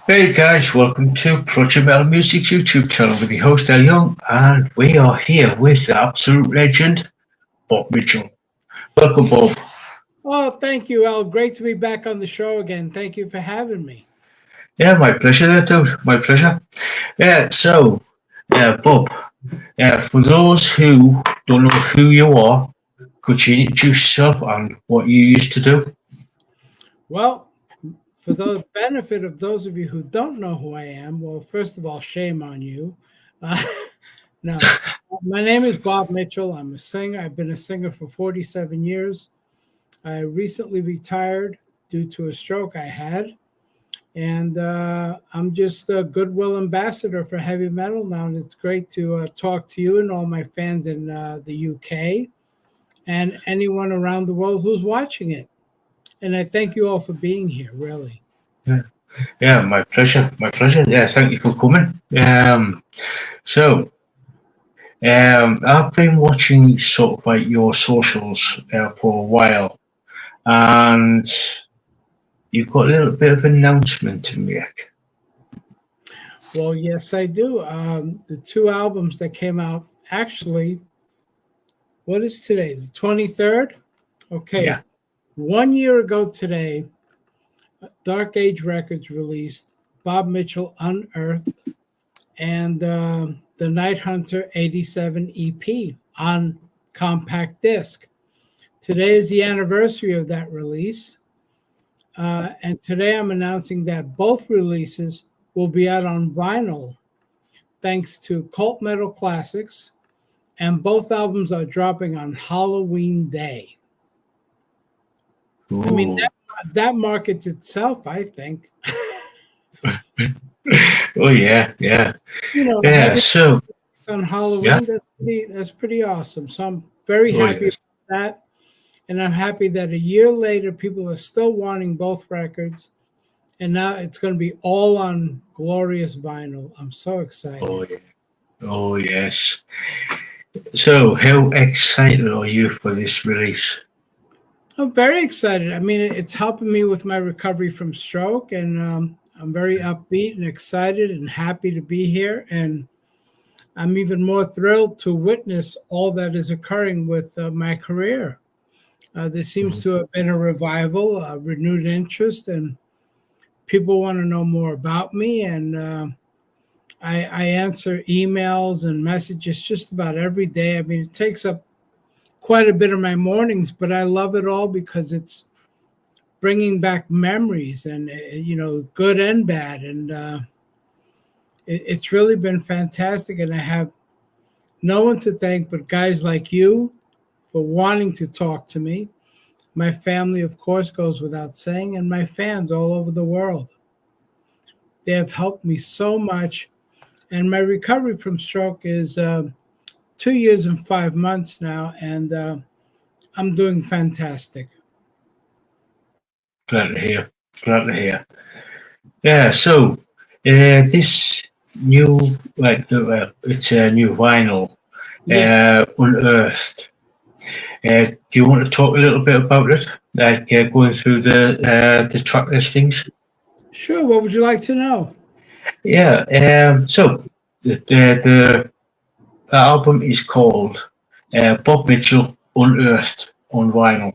Hey guys, welcome to Project Metal Music's YouTube channel with the host El Young, and we are here with the absolute legend, Bob Mitchell. Welcome, Bob. Oh, thank you, Al. Great to be back on the show again. Thank you for having me. Yeah, my pleasure there, dude. My pleasure. Bob, for those who don't know who you are, could you introduce yourself and what you used to do? Well, for the benefit of those of you who don't know who I am, well, first of all, shame on you. Uh, no, my name is Bob Mitchell. I'm a singer. I've been a singer for 47 years. I recently retired due to a stroke I had. And I'm just a goodwill ambassador for heavy metal now. And it's great to talk to you and all my fans in the UK and anyone around the world who's watching it. And I thank you all for being here, really. Yeah, yeah, my pleasure. My pleasure. Yeah, thank you for coming. So, I've been watching sort of like your socials for a while, and you've got a little bit of an announcement to make. Well, yes, I do. The two albums that came out actually, what is today? The 23rd? Okay. Yeah. 1 year ago today, Dark Age Records released Bob Mitchell Unearthed and the Night Hunter 87 EP on compact disc. Today is the anniversary of that release. And today I'm announcing that both releases will be out on vinyl thanks to Cult Metal Classics. And both albums are dropping on Halloween Day. I mean, Ooh. that markets itself, I think. Oh yeah, yeah, yeah. Having So on yeah. Halloween, that's pretty awesome. So I'm very Oh happy yes. about that. And I'm happy that a year later, people are still wanting both records. And now it's going to be all on glorious vinyl. I'm so Oh excited. yeah. Oh yes. So how excited are you for this release? I'm very excited. I mean, it's helping me with my recovery from stroke. And I'm very upbeat and excited and happy to be here. And I'm even more thrilled to witness all that is occurring with my career. There seems to have been a revival, a renewed interest, and people want to know more about me. And I answer emails and messages just about every day. I mean, it takes up quite a bit of my mornings, but I love it all because it's bringing back memories and, good and bad. And it's really been fantastic. And I have no one to thank but guys like you for wanting to talk to me. My family, of course, goes without saying, and my fans all over the world. They have helped me so much. And my recovery from stroke is 2 years and 5 months now, and I'm doing fantastic. Glad to hear. Glad to hear. Yeah. So this new it's a new vinyl, Yeah, Unearthed. Do you want to talk a little bit about it? Like going through the track listings? sure. What would you like to know? Yeah. So the album is called Bob Mitchell Unearthed on vinyl.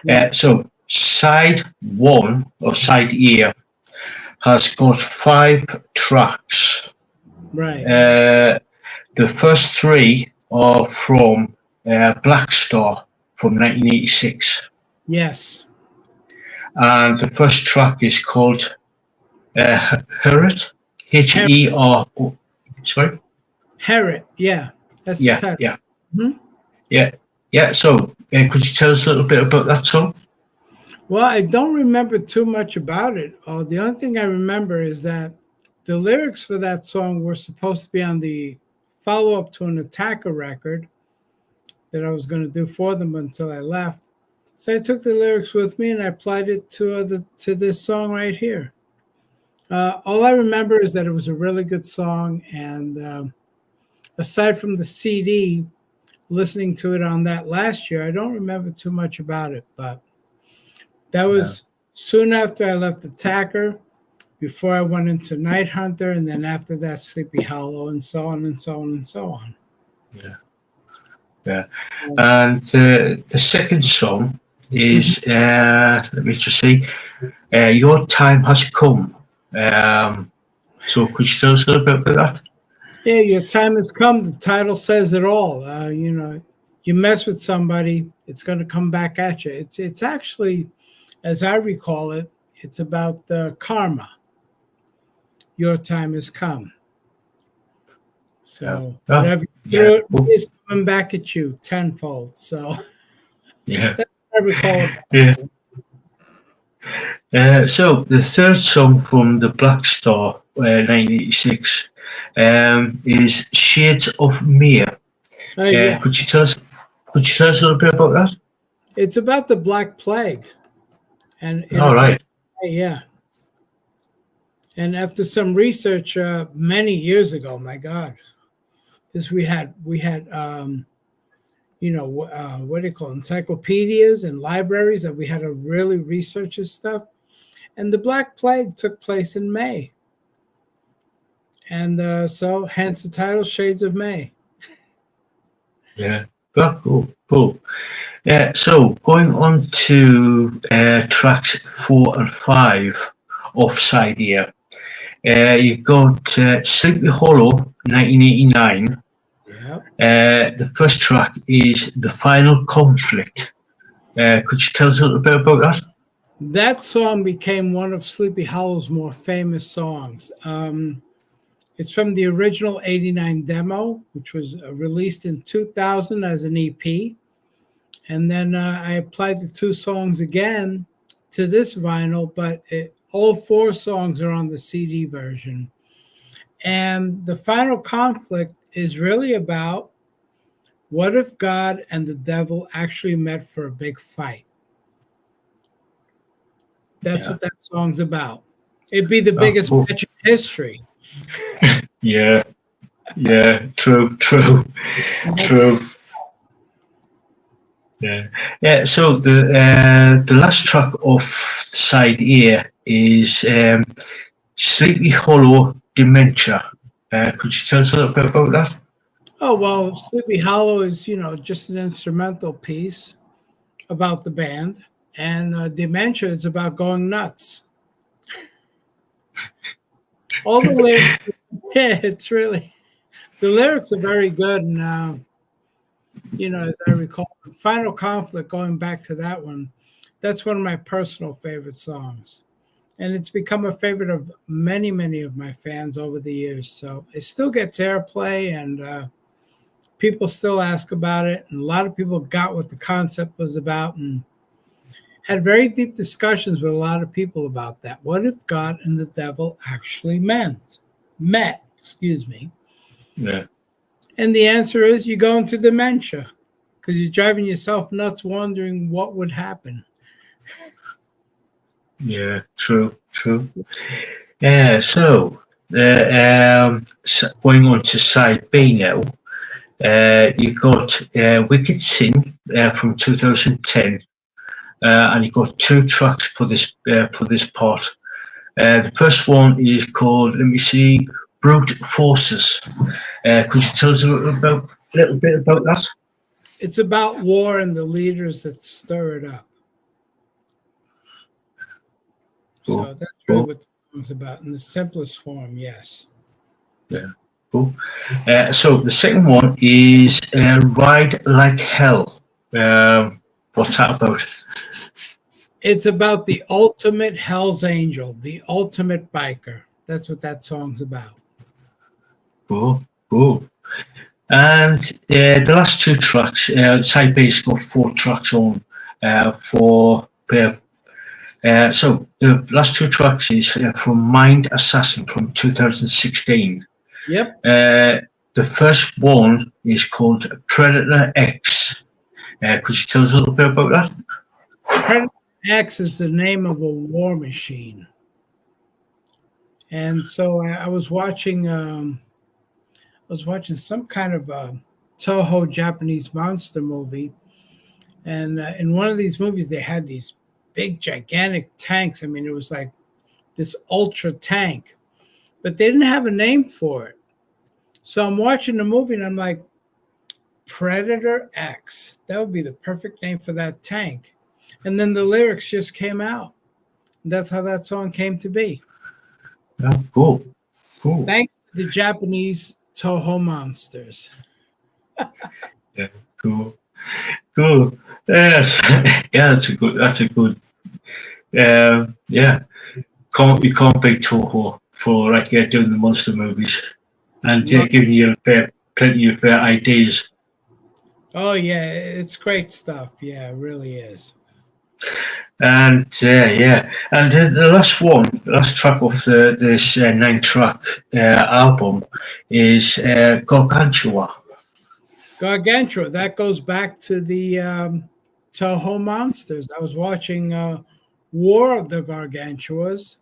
Yeah, So side one or side A has got 5 tracks. right. Uh, the first 3 are from Black Star from 1986. Yes. And the first track is called Heret. Her- Hero. Sorry. Herod. Yeah, that's the Yeah, title. yeah, Mhm. yeah, yeah. So, could you tell us a little bit about that song? Well, I don't remember too much about it. The only thing I remember is that the lyrics for that song were supposed to be on the follow up to an Attacker record that I was going to do for them until I left. So I took the lyrics with me and I applied it to this song right here. All I remember is that it was a really good song, and aside from the CD, listening to it on that last year, I don't remember too much about it. But that Yeah. was soon after I left Attacker. before I went into Night Hunter, and then after that, Sleepy Hollow, and so on and so on and so on. Yeah. Yeah. And the second song is, let me just see, Your Time Has Come. So could you tell us a little bit about that? Yeah, your time has come. The title says it all. You know, you mess with somebody, it's going to come back at you. It's actually, as I recall it, it's about karma. Your time has come. So Yeah. whatever you threw it is coming back at you tenfold. So Yeah. that's what I recall. Yeah. So the third song from the Black Star, 1986, is "Shades of Mia." Yeah. Could you tell us? Could you tell us a little bit about that? It's about the Black Plague, and All right. yeah. And after some research, many years ago, my God, this we had you know, what do you call it, encyclopedias and libraries that we had to really research this stuff. And the Black Plague took place in May. And so hence the title Shades of May. Yeah. Oh, cool. Cool. Yeah. So going on to tracks 4 and 5 off side here. You got Sleepy Hollow, 1989. Yeah. The first track is The Final Conflict. Could you tell us a little bit about that? That song became one of Sleepy Hollow's more famous songs. It's from the original 89 demo, which was released in 2000 as an EP. And then I applied the two songs again to this vinyl, but all four songs are on the CD version. And The Final Conflict is really about what if God and the devil actually met for a big fight? That's what that song's about. It'd be the biggest match in history. Yeah, true. Yeah. So the last track off side here is Sleepy Hollow Dementia. Could you tell us a little bit about that? Oh, well, Sleepy Hollow is, you know, just an instrumental piece about the band, and Dementia is about going nuts. All the lyrics, yeah, it's really, the lyrics are very good, and you know, as I recall, Final Conflict, going back to that one, that's one of my personal favorite songs. And it's become a favorite of many, many of my fans over the years. So it still gets airplay, and people still ask about it. And a lot of people got what the concept was about and had very deep discussions with a lot of people about that. What if God and the devil actually met? Yeah. And the answer is you go into dementia because you're driving yourself nuts wondering what would happen. Yeah, true. Yeah, so going on to side B now, you got Wicked Sin from 2010, and you got two tracks for this part. The first one is called, let me see, Brute Forces. Could you tell us a little bit about that? It's about war and the leaders that stir it up. Cool. So that's really what the song's about in the simplest form, yes. Yeah, cool. So the second one is Ride Like Hell. What's that about? It's about the ultimate Hell's Angel, the ultimate biker. That's what that song's about. Cool. And the last two tracks, side B's got 4 tracks on so the last two tracks is from Mind Assassin from 2016. Yep. The first one is called Predator X. Could you tell us a little bit about that? Predator X is the name of a war machine. And so I was watching some kind of Toho Japanese monster movie. And in one of these movies, they had these big, gigantic tanks. I mean, it was like this ultra tank, but they didn't have a name for it. So I'm watching the movie and I'm like, Predator X. That would be the perfect name for that tank. And then the lyrics just came out. That's how that song came to be. Oh, cool. Cool. Thanks to the Japanese Toho monsters. Yeah, cool. Cool. Yes. Yeah, that's a good yeah. You can't beat Toho for like doing the monster movies and giving you plenty of ideas. Oh yeah, it's great stuff. Yeah, it really is. And yeah, and the last track of this 9-track album is Gargantua. Gargantua. That goes back to the Toho monsters. I was watching War of the Gargantuas,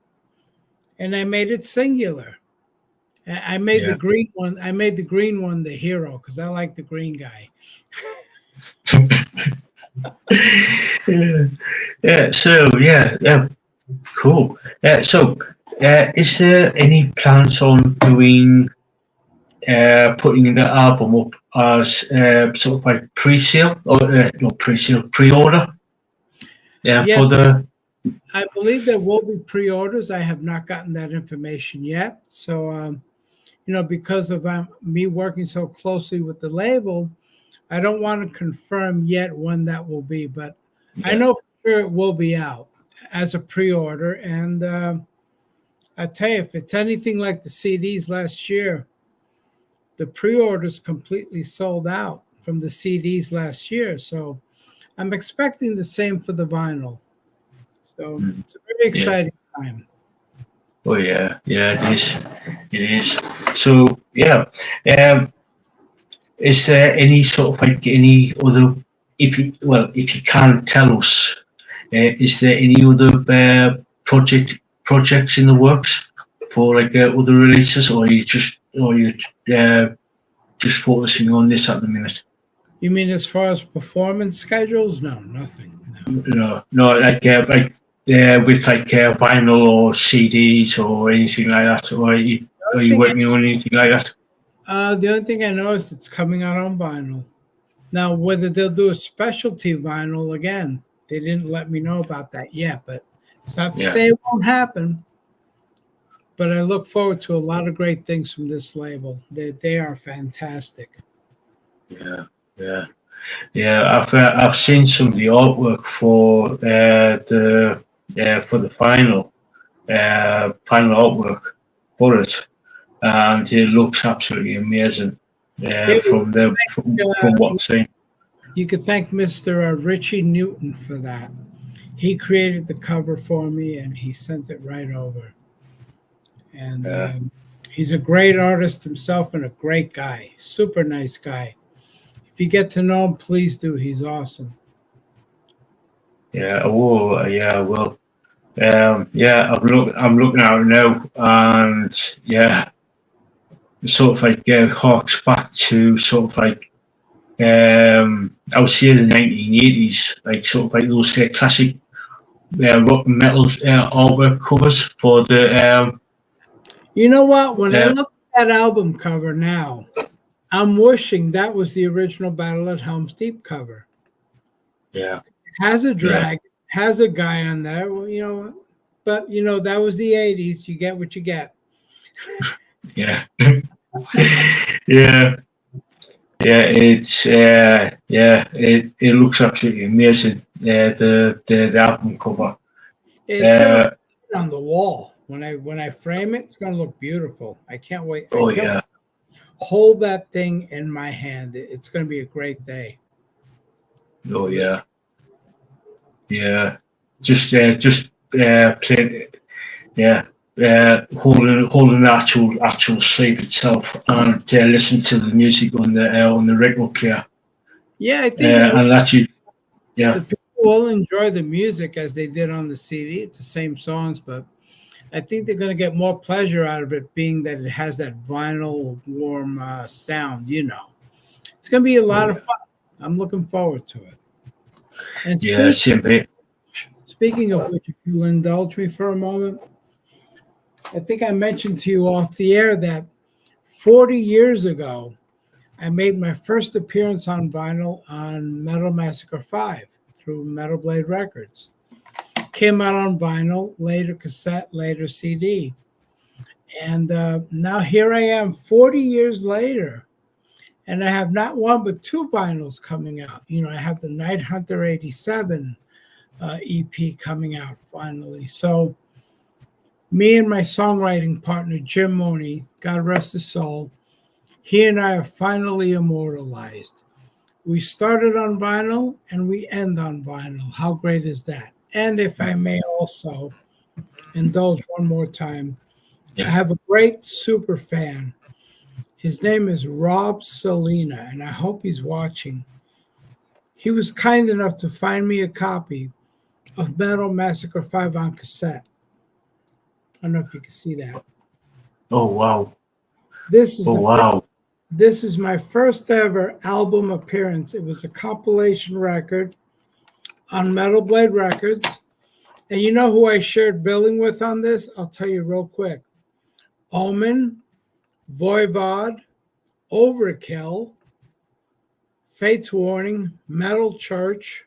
and I made it singular. I made the green one. I made the green one the hero because I like the green guy. Yeah. So yeah. Cool. So, is there any plans on doing putting the album up as sort of like pre-sale or not pre-sale, pre-order? Yeah, for the. I believe there will be pre-orders. I have not gotten that information yet. So, because of me working so closely with the label, I don't want to confirm yet when that will be, but I know for sure it will be out as a pre-order. And I tell you, if it's anything like the CDs last year, the pre-orders completely sold out from the CDs last year. So I'm expecting the same for the vinyl. So it's a very exciting time. Oh yeah, it is. It is. So yeah, is there any sort of like any other? If you can't tell us, is there any other projects in the works for like other releases, or you just focusing on this at the minute? You mean as far as performance schedules? No, nothing. No, like with like vinyl or CDs or anything like that, or are you working on anything like that? The only thing I know is it's coming out on vinyl. Now, whether they'll do a specialty vinyl again, they didn't let me know about that yet, but it's not to say it won't happen. But I look forward to a lot of great things from this label. They are fantastic. Yeah. I've seen some of the artwork for the final artwork for it, and it looks absolutely amazing. From what I've seen. You could thank Mr. Richie Newton for that. He created the cover for me, and he sent it right over. And he's a great artist himself and a great guy, super nice guy. If you get to know him, please do. He's awesome. Yeah, I will. Yeah, I will. I'm looking at it now, and yeah, sort of like harks back to sort of like I would say the 1980s, like sort of like those classic rock and metal artwork covers for the. You know what? When I look at that album cover now, I'm wishing that was the original Battle at Helm's Deep cover. Yeah. It has a drag, has a guy on there. Well, but that was the 80s. You get what you get. Yeah. Yeah. It's it looks absolutely amazing. The album cover. It's on the wall. When I frame it, it's gonna look beautiful. I can't wait. Hold that thing in my hand. It's gonna be a great day. Oh yeah. Yeah. Just play. Yeah. Holding the actual sleeve itself and listen to the music on the record player. Yeah, I think and actually, the people will enjoy the music as they did on the CD. It's the same songs, but I think they're going to get more pleasure out of it, being that it has that vinyl warm sound. It's going to be a lot of fun. I'm looking forward to it. And same bit. Speaking of which, if you'll indulge me for a moment. I think I mentioned to you off the air that 40 years ago, I made my first appearance on vinyl on Metal Massacre 5 through Metal Blade Records. Came out on vinyl, later cassette, later CD. And now here I am 40 years later, and I have not one but two vinyls coming out. You know, I have the Night Hunter 87 EP coming out finally. So me and my songwriting partner, Jim Mooney, God rest his soul, he and I are finally immortalized. We started on vinyl and we end on vinyl. How great is that? And if I may also indulge one more time, I have a great super fan. His name is Rob Salina, and I hope he's watching. He was kind enough to find me a copy of Metal Massacre 5 on cassette. I don't know if you can see that. Oh, wow. This is wow. This is my first ever album appearance. It was a compilation record on Metal Blade Records. And you know who I shared billing with on this? I'll tell you real quick. Omen, Voivod, Overkill, Fate's Warning, Metal Church,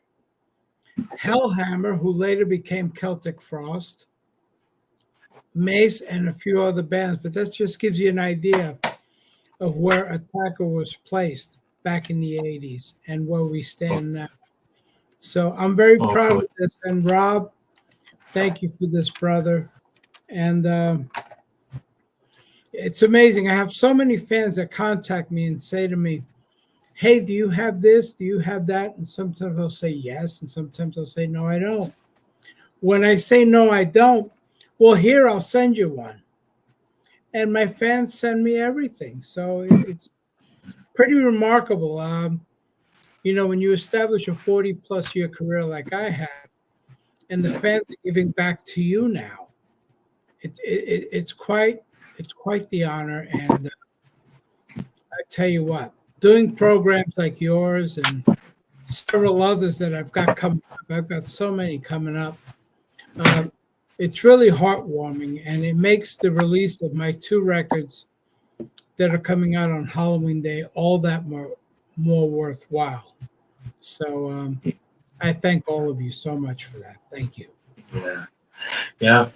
Hellhammer, who later became Celtic Frost, Mace, and a few other bands. But that just gives you an idea of where Attacker was placed back in the 80s and where we stand now. So I'm very proud of this. And Rob, thank you for this, brother. And it's amazing. I have so many fans that contact me and say to me, hey, do you have this? Do you have that? And sometimes I'll say yes, and sometimes I'll say, no, I don't. When I say no, I don't, well, here, I'll send you one. And my fans send me everything. So it's pretty remarkable. You know, when you establish a 40-plus year career like I have, and the fans are giving back to you now, it's quite the honor. And I tell you what, doing programs like yours and several others that I've got coming up, I've got so many coming up. It's really heartwarming, and it makes the release of my two records that are coming out on Halloween Day all that more worthwhile. So I thank all of you so much for that. Thank you. Yeah.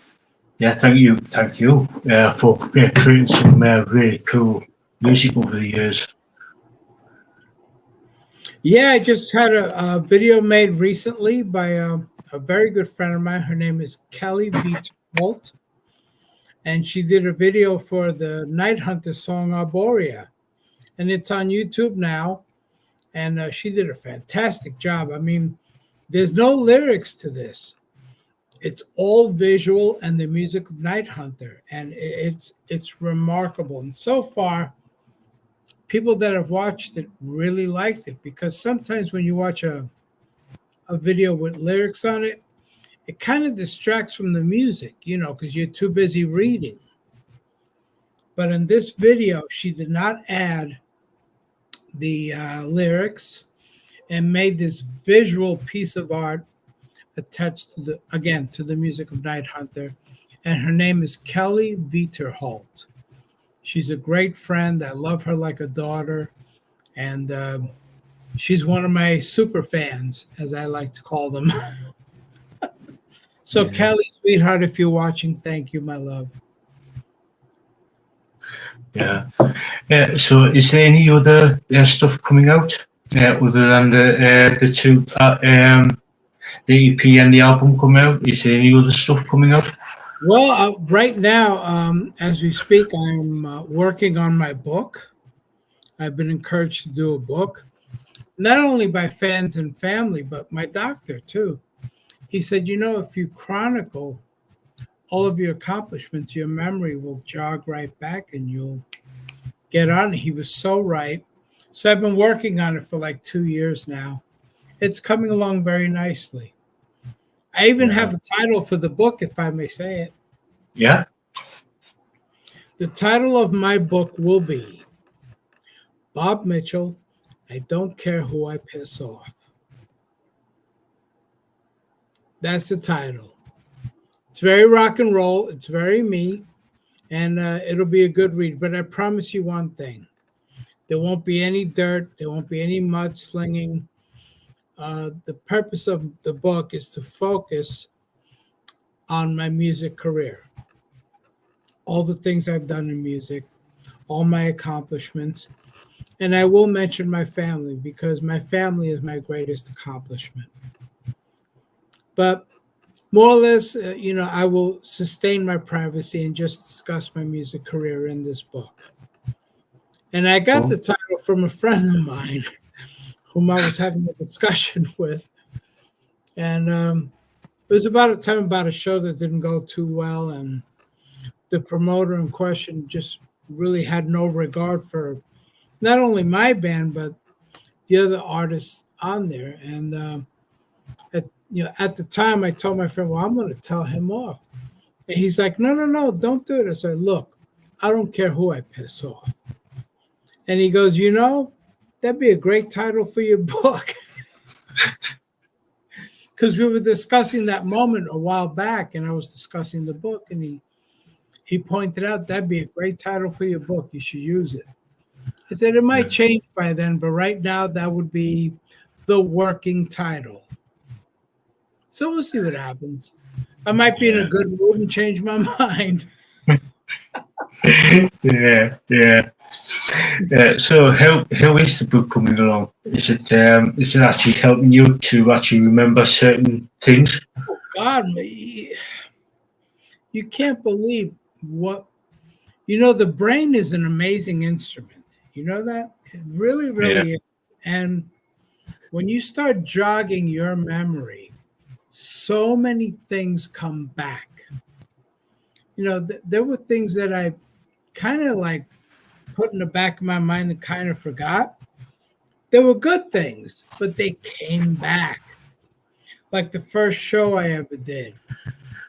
Thank you for creating some really cool music over the years. Yeah, I just had a video made recently by a very good friend of mine. Her name is Kelly Vietholt, and she did a video for the Night Hunter song Arborea, and it's on YouTube now. And she did a fantastic job. I mean, there's no lyrics to this. It's all visual and the music of Night Hunter, and it's remarkable. And so far, people that have watched it really liked it, because sometimes when you watch a video with lyrics on it, it kind of distracts from the music, you know, because you're too busy reading. But in this video, she did not add the lyrics and made this visual piece of art attached to the music of Night Hunter. And her name is Kelly Vietholt. She's a great friend. I love her like a daughter. And she's one of my super fans, as I like to call them. So, Kelly, sweetheart, if you're watching, thank you, my love. Yeah. So, is there any other stuff coming out other than the two, the EP and the album coming out? Is there any other stuff coming out? Well, right now, as we speak, I'm working on my book. I've been encouraged to do a book, not only by fans and family, but my doctor, too. He said, you know, if you chronicle all of your accomplishments, your memory will jog right back and you'll get on. He was so right. So I've been working on it for like 2 years now. It's coming along very nicely. I even have a title for the book, if I may say it. Yeah. The title of my book will be Bob Mitchell, I Don't Care Who I Piss Off. That's the title. It's very rock and roll. It's very me. and it'll be a good read. But I promise you one thing: there won't be any dirt, there won't be any mudslinging. The purpose of the book is to focus on my music career, all the things I've done in music, all my accomplishments. And I will mention my family because my family is my greatest accomplishment. But more or less, I will sustain my privacy and just discuss my music career in this book. And I got the Cool. title from a friend of mine whom I was having a discussion with. And it was about a time about a show that didn't go too well. And the promoter in question just really had no regard for not only my band, but the other artists on there. And at the time, I told my friend, "Well, I'm going to tell him off." And he's like, "No, no, no, don't do it." I said, "Look, I don't care who I piss off." And he goes, "That'd be a great title for your book." Because we were discussing that moment a while back, and I was discussing the book, and he pointed out that'd be a great title for your book. You should use it. I said it might change by then, but right now that would be the working title. So we'll see what happens. I might be in a good mood and change my mind. Yeah. So how is the book coming along? Is it actually helping you to actually remember certain things? God, you can't believe what the brain is an amazing instrument. You know that? It really, really is. And when you start jogging your memory, so many things come back. There were things that I kind of like put in the back of my mind and kind of forgot. There were good things, but they came back. Like the first show I ever did.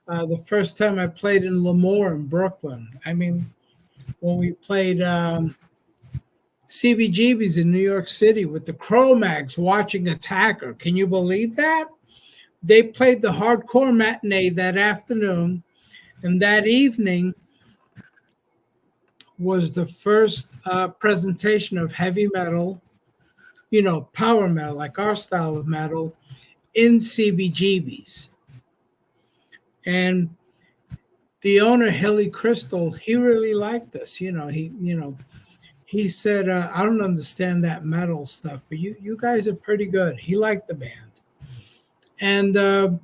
The first time I played in Lemoore in Brooklyn. I mean, when we played CBGB's in New York City with the Cro-Mags watching Attacker. Can you believe that? They played the hardcore matinee that afternoon, and that evening was the first presentation of heavy metal, power metal, like our style of metal, in CBGB's. And the owner, Hilly Crystal, he really liked us. He said, "I don't understand that metal stuff, but you guys are pretty good." He liked the band. And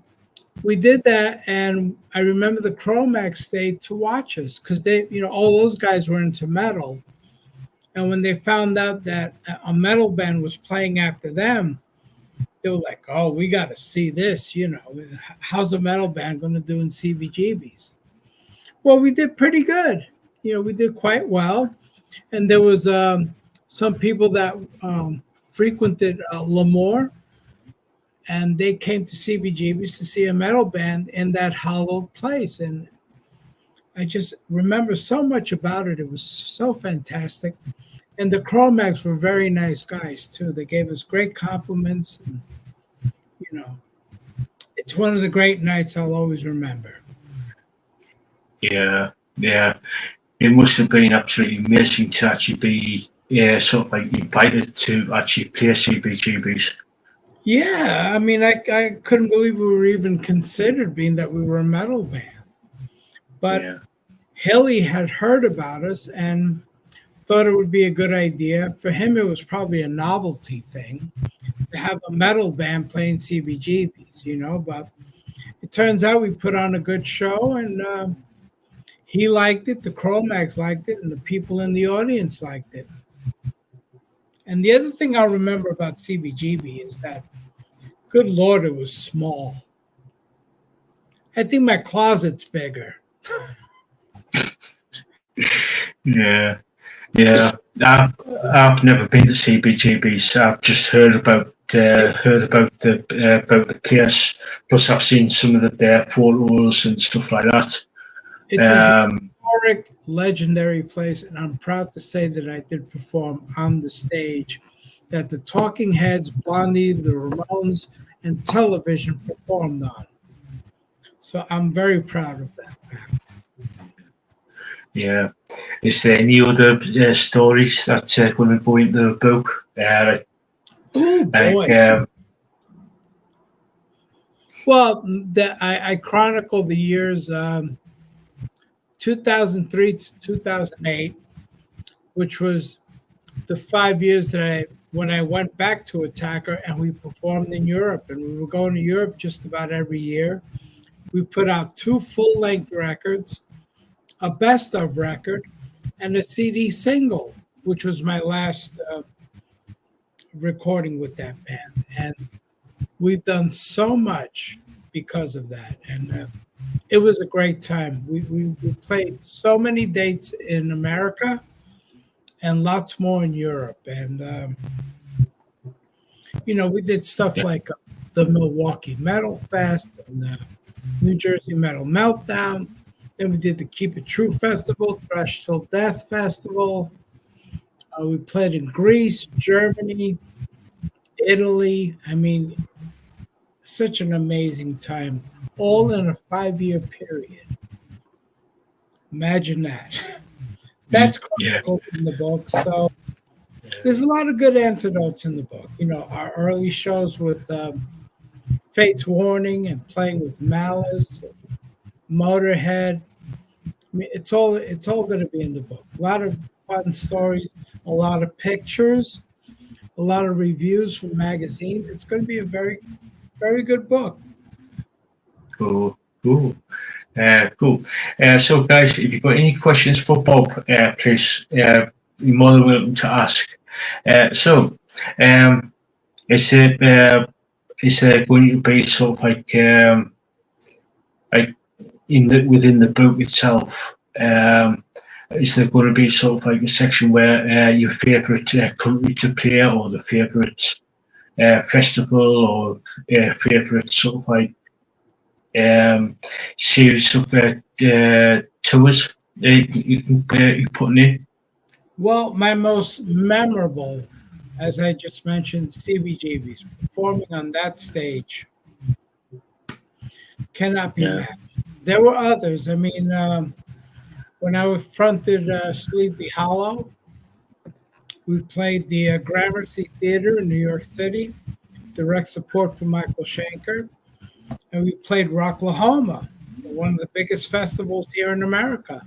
we did that, and I remember the Cro-Mags stayed to watch us because they, all those guys were into metal. And when they found out that a metal band was playing after them, they were like, "Oh, we got to see this. How's a metal band going to do in CBGB's?" Well, we did pretty good. We did quite well. And there was some people that frequented Lemoore, and they came to CBGB's to see a metal band in that hallowed place. And I just remember so much about it. It was so fantastic. And the Cro-Mags were very nice guys, too. They gave us great compliments. And, it's one of the great nights I'll always remember. Yeah. It must have been absolutely amazing to actually be sort of like invited to actually play CBGB's. Yeah, I mean, I couldn't believe we were even considered, being that we were a metal band. But Hilly had heard about us and thought it would be a good idea. For him, it was probably a novelty thing to have a metal band playing CBGB's, but it turns out we put on a good show, and he liked it, the Cro-Mags liked it, and the people in the audience liked it. And the other thing I'll remember about CBGB is that, good Lord, it was small. I think my closet's bigger. Yeah. I've never been to CBGB's. I've just heard about the place. Plus, I've seen some of their photos and stuff like that. It's a historic, legendary place, and I'm proud to say that I did perform on the stage that the Talking Heads, Blondie, the Ramones, and Television performed on. So I'm very proud of that fact. Yeah. Is there any other stories that's going to go into the book? Oh Like, boy. Well, I chronicle the years 2003 to 2008, which was the 5 years that when I went back to Attacker and we performed in Europe, and we were going to Europe just about every year. We put out two full length records, a best of record, and a CD single, which was my last recording with that band. And we've done so much because of that. And it was a great time. We played so many dates in America and lots more in Europe. And, we did stuff yeah. like the Milwaukee Metal Fest and the New Jersey Metal Meltdown. Then we did the Keep It True Festival, Thrash Till Death Festival. We played in Greece, Germany, Italy. I mean, such an amazing time, all in a 5-year period. Imagine that. That's Yeah. chronicled in the book. So there's a lot of good anecdotes in the book. Our early shows with Fate's Warning and playing with Malice, Motorhead. I mean, it's all going to be in the book. A lot of fun stories, a lot of pictures, a lot of reviews from magazines. It's going to be a very, very good book. Cool. Cool. Cool. So, guys, if you've got any questions for Bob, please, you're more than welcome to ask. So, is it going to be sort of like within the book itself? Is there going to be sort of like a section where your favourite country to play, or the favourite festival, or favourite sort of like series of tours you're putting in? Well, my most memorable, as I just mentioned, CBGB's performing on that stage cannot be matched. There were others. I mean, when I fronted Sleepy Hollow, we played the Gramercy Theater in New York City, direct support from Michael Schenker, and we played Rocklahoma, one of the biggest festivals here in America.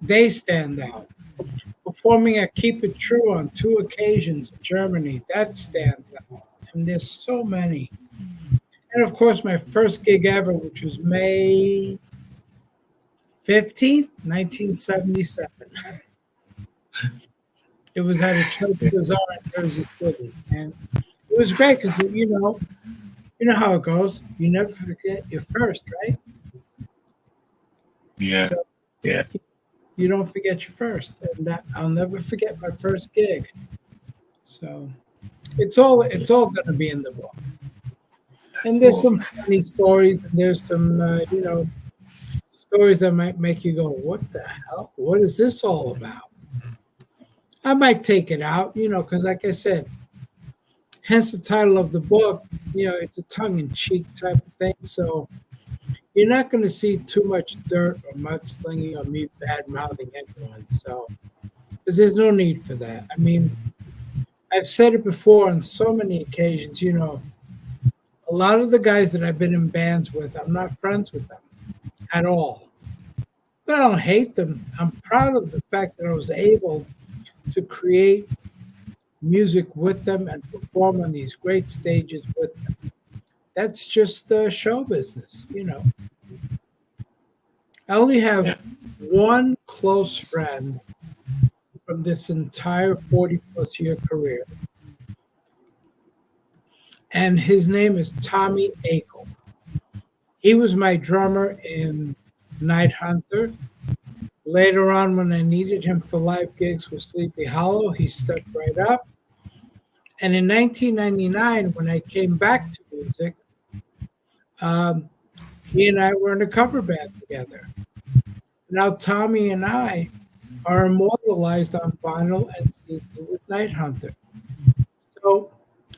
They stand out. Performing at Keep It True on 2 occasions in Germany, that stands out. And there's so many. And of course, my first gig ever, which was May 15th, 1977. It was at a church bazaar in Jersey City. And it was great because, you know how it goes. You never forget your first, right? Yeah. So Yeah. you don't forget your first. And that I'll never forget my first gig. So it's all going to be in the book. And there's some funny stories, and there's some stories that might make you go, "What the hell? What is this all about?" I might take it out, because like I said, hence the title of the book. It's a tongue-in-cheek type of thing. So you're not going to see too much dirt or mudslinging or me bad-mouthing anyone. So, because there's no need for that. I mean, I've said it before on so many occasions, a lot of the guys that I've been in bands with, I'm not friends with them at all. But I don't hate them. I'm proud of the fact that I was able to create music with them and perform on these great stages with them. That's just show business, I only have one close friend from this entire 40-plus year career. And his name is Tommy Akel. He was my drummer in Night Hunter. Later on, when I needed him for live gigs with Sleepy Hollow, he stepped right up. And in 1999, when I came back to music, he and I were in a cover band together. Now Tommy and I are immortalized on vinyl and CD with Night Hunter. So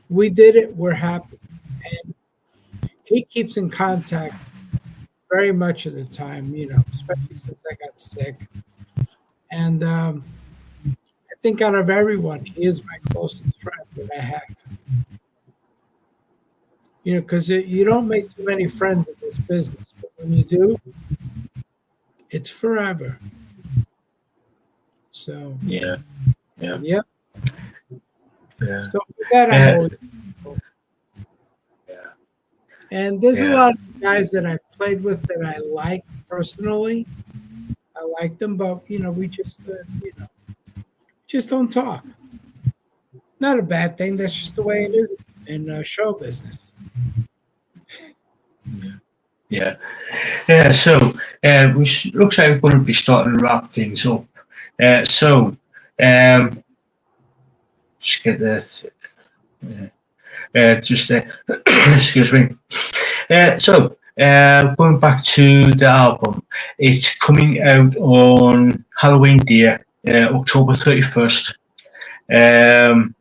we did it. We're happy. And he keeps in contact very much of the time, especially since I got sick. And I think out of everyone, he is my closest friend that I have. Because you don't make too many friends in this business, but when you do, it's forever. So yeah, yep. yeah. So for that, I'm always grateful. Yeah. And there's a Yeah. lot of guys that I've played with that I like personally. I like them, but we just don't talk. Not a bad thing. That's just the way it is in show business. Yeah. So looks like we're going to be starting to wrap things up. So just get this. Excuse me. So going back to the album, it's coming out on Halloween Day, October 31st, and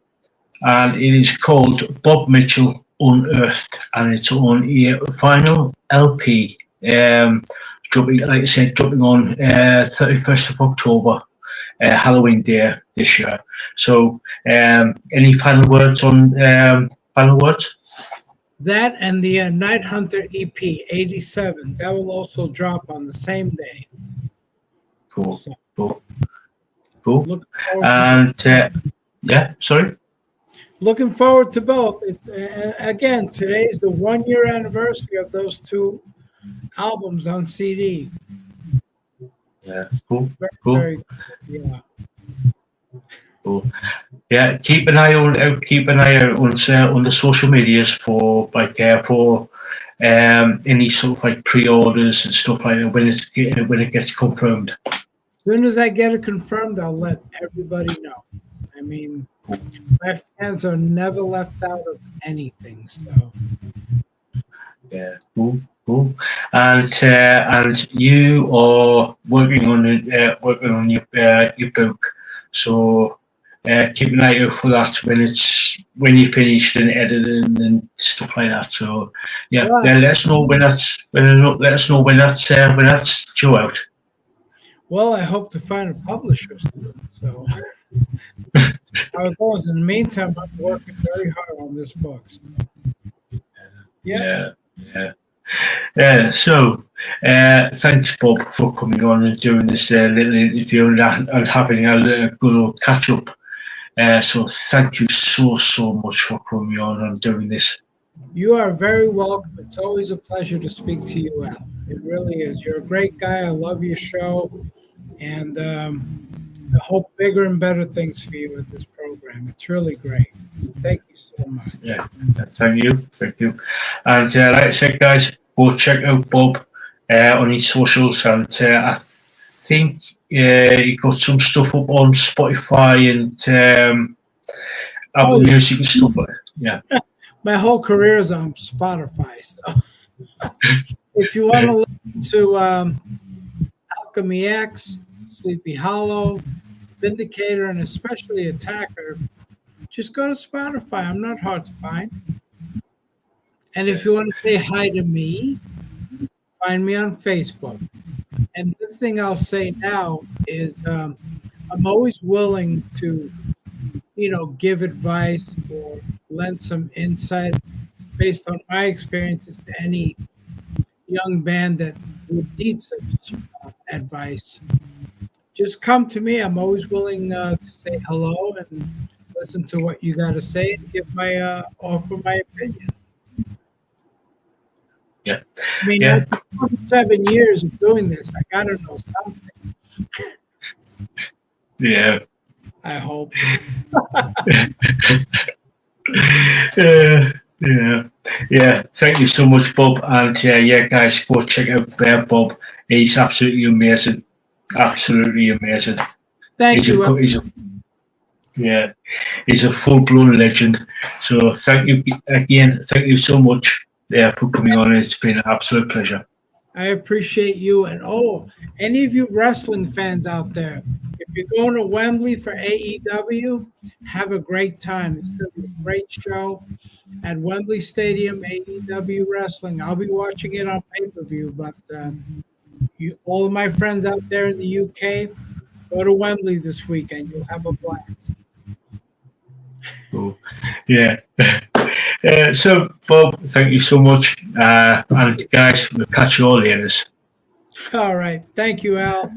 it is called Bob Mitchell Unearthed, and it's on a vinyl LP. Dropping, like I said, dropping on 31st of October, Halloween Day this year. So, any final words on final words? That and the Night Hunter EP 87, that will also drop on the same day. Cool, So, cool. looking forward And sorry. looking forward to both. Again, today's the 1-year anniversary of those two albums on CD. Yeah, cool, Very, cool. very, yeah. Cool. Yeah, keep an eye on on the social medias for any sort of like pre-orders and stuff like that when it gets confirmed. As soon as I get it confirmed, I'll let everybody know. I mean, my fans are never left out of anything. So Yeah, cool. And you are working on your book, so keep an eye out for that when you finished and editing and stuff like that. So yeah, Right. let us know when that's due out. well, I hope to find a publisher soon. So how it goes. In the meantime, I'm working very hard on this book. So. Yeah. So, thanks, Bob, for coming on and doing this little interview and having a good old catch up. So, thank you so much for coming on and doing this. You are very welcome. It's always a pleasure to speak to you, Al. It really is. You're a great guy. I love your show. And I hope bigger and better things for you with this program. It's really great. Thank you so much. Yeah, thank you. And like I said, guys, go check out Bob on his socials. And I think he got some stuff up on Spotify and Apple Music and stuff like that. Yeah. My whole career is on Spotify. So if you want to listen to Alchemy X, Sleepy Hollow, Vindicator, and especially Attacker, just go to Spotify. I'm not hard to find. And if you want to say hi to me, find me on Facebook. And the thing I'll say now is I'm always willing to, give advice or lend some insight based on my experiences to any young band that would need such advice. Just come to me. I'm always willing to say hello and listen to what you got to say and give my offer my opinion. Yeah. I mean, Yeah. after 27 years of doing this, I got to know something. Yeah. I hope. Yeah. Thank you so much, Bob. And guys, go check out Bob. He's absolutely amazing. Absolutely amazing. Thank you. He's a full-blown legend. So thank you again. Thank you so much for coming on. It's been an absolute pleasure. I appreciate you. And any of you wrestling fans out there, if you're going to Wembley for AEW, have a great time. It's going to be a great show at Wembley Stadium, AEW Wrestling. I'll be watching it on pay-per-view, but all of my friends out there in the UK, go to Wembley this weekend. You'll have a blast. Cool. Yeah. So, Bob, thank you so much. And guys, we'll catch you all later. All right. Thank you, Al.